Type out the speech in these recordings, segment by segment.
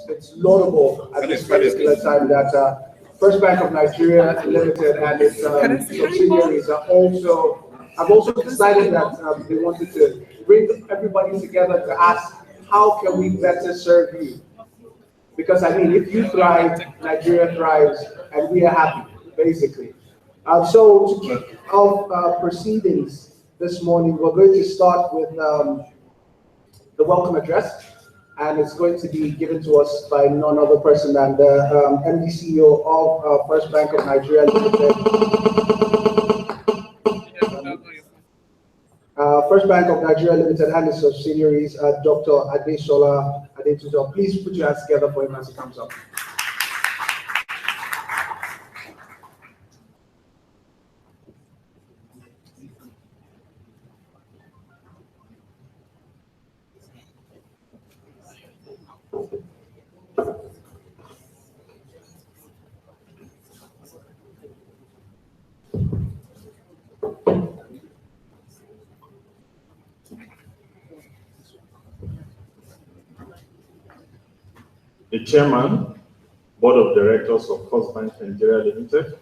it's laudable at this particular time that First Bank of Nigeria Limited and its subsidiaries are also have also decided that they wanted to bring everybody together to ask how can we better serve you. Because I mean, if you thrive, Nigeria thrives, and we are happy, basically. So to kick off proceedings this morning, we're going to start with the welcome address, and it's going to be given to us by none other person than the MD CEO of First Bank of Nigeria Limited. First Bank of Nigeria Limited and its subsidiaries, Dr. Adesola Adetuto. Please put your hands together for him as he comes up. The Chairman, Board of Directors of First Bank Nigeria Limited,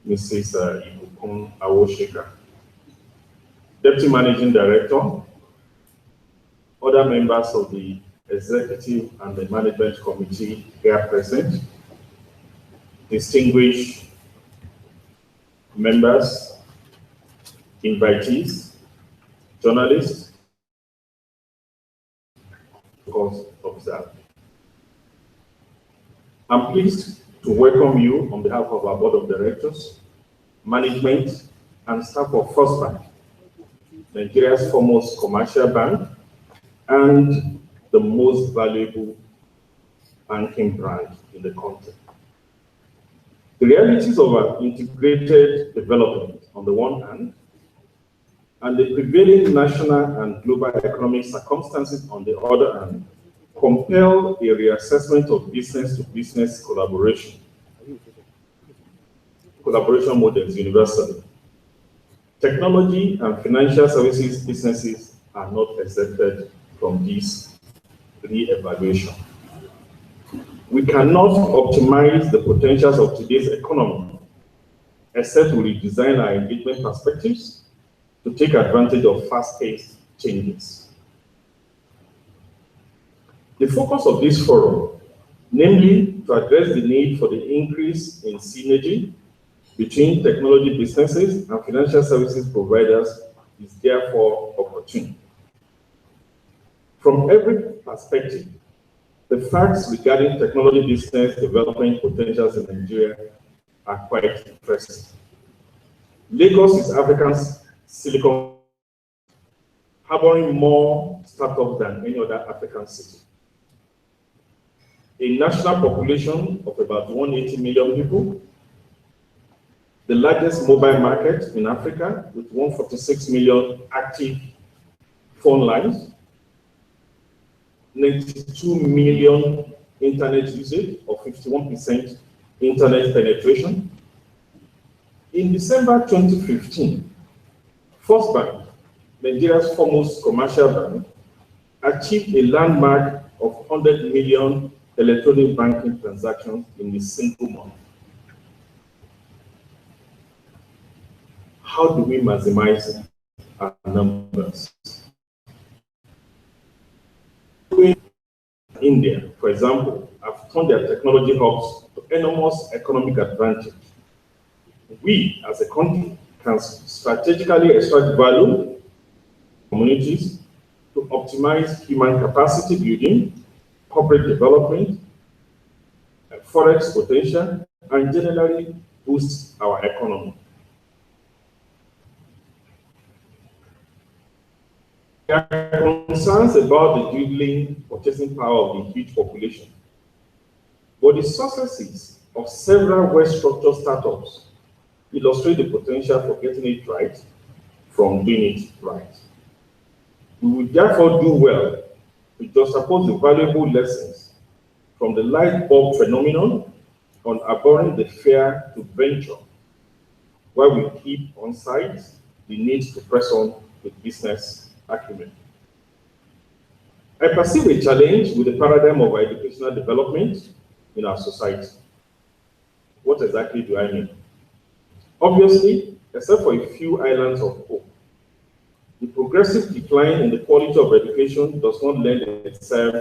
Mrs. Ibukun Awoshika, Deputy Managing Director, other members of the Executive and the Management Committee here present, distinguished members, invitees, journalists, of course, observed. I'm pleased to welcome you on behalf of our Board of Directors, management, and staff of First Bank, Nigeria's foremost commercial bank, and the most valuable banking brand in the country. The realities of our integrated development on the one hand, and the prevailing national and global economic circumstances on the other hand, compel a reassessment of business-to-business collaboration models universally. Technology and financial services businesses are not exempted from this re-evaluation. We cannot optimize the potentials of today's economy except we redesign our engagement perspectives to take advantage of fast-paced changes. The focus of this forum, namely to address the need for the increase in synergy between technology businesses and financial services providers, is therefore opportune. From every perspective, the facts regarding technology business development potentials in Nigeria are quite impressive. Lagos is Africa's Silicon, harboring more startups than any other African city. A national population of about 180 million people, the largest mobile market in Africa with 146 million active phone lines, 92 million internet usage, or 51% internet penetration. In December 2015, First Bank, Nigeria's foremost commercial bank, achieved a landmark of 100 million electronic banking transactions in a single month. How do we maximize our numbers? India, for example, have turned their technology hubs to enormous economic advantage. We, as a country, can strategically extract value from communities to optimize human capacity building, corporate development, forex potential, and generally boost our economy. There are concerns about the dwindling purchasing power of the huge population, but the successes of several well-structured startups illustrate the potential for getting it right from doing it right. We will therefore do well to juxtapose the valuable lessons from the light bulb phenomenon on abhorring the fear to venture, while we keep on side the need to press on with business acumen. I perceive a challenge with the paradigm of educational development in our society. What exactly do I mean? Obviously, except for a few islands of hope, the progressive decline in the quality of education does not lend itself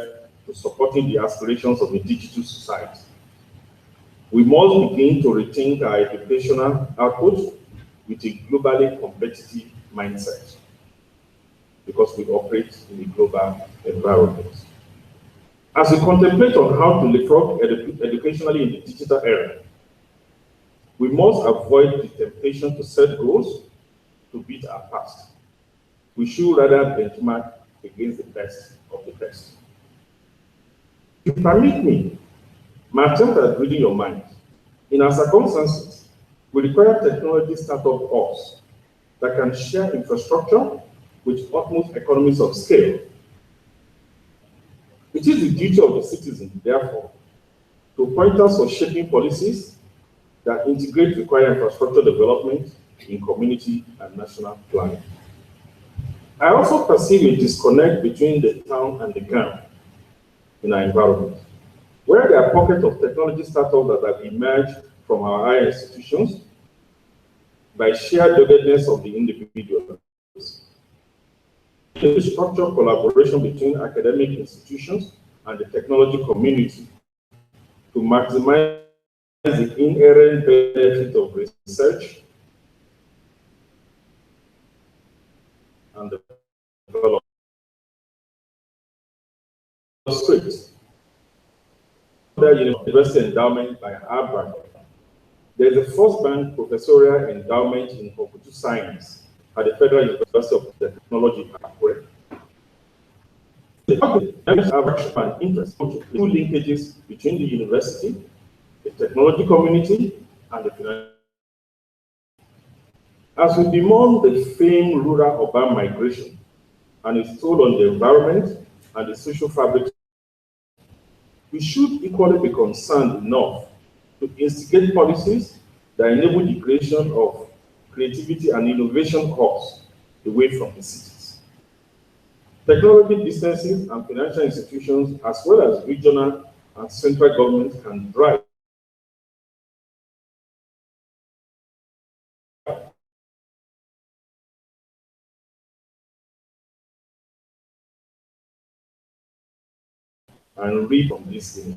to supporting the aspirations of a digital society. We must begin to rethink our educational output with a globally competitive mindset because we operate in a global environment. As we contemplate on how to leapfrog educationally in the digital era, we must avoid the temptation to set goals to beat our past. We should rather benchmark against the best of the best. If you permit me, my attempt at reading your mind, in our circumstances, we require technology startup hubs that can share infrastructure with utmost economies of scale. It is the duty of the citizen, therefore, to point us for shaping policies that integrate required infrastructure development in community and national planning. I also perceive a disconnect between the town and the ground in our environment, where there are pockets of technology startups that have emerged from our higher institutions by sheer doggedness of the individuals. The structure collaboration between academic institutions and the technology community to maximize the inherent benefit of research and development. Script. The University Endowment by Harvard. There is a first bank professorial endowment in computer science at the Federal University of Technology, Akure. The have an interest to two linkages between the university, the technology community, and the financial. As we bemoan the famed rural-urban migration and its toll on the environment and the social fabric, we should equally be concerned enough to instigate policies that enable the creation of creativity and innovation hubs away from the cities. Technology businesses and financial institutions, as well as regional and central governments, can drive and reap from these things.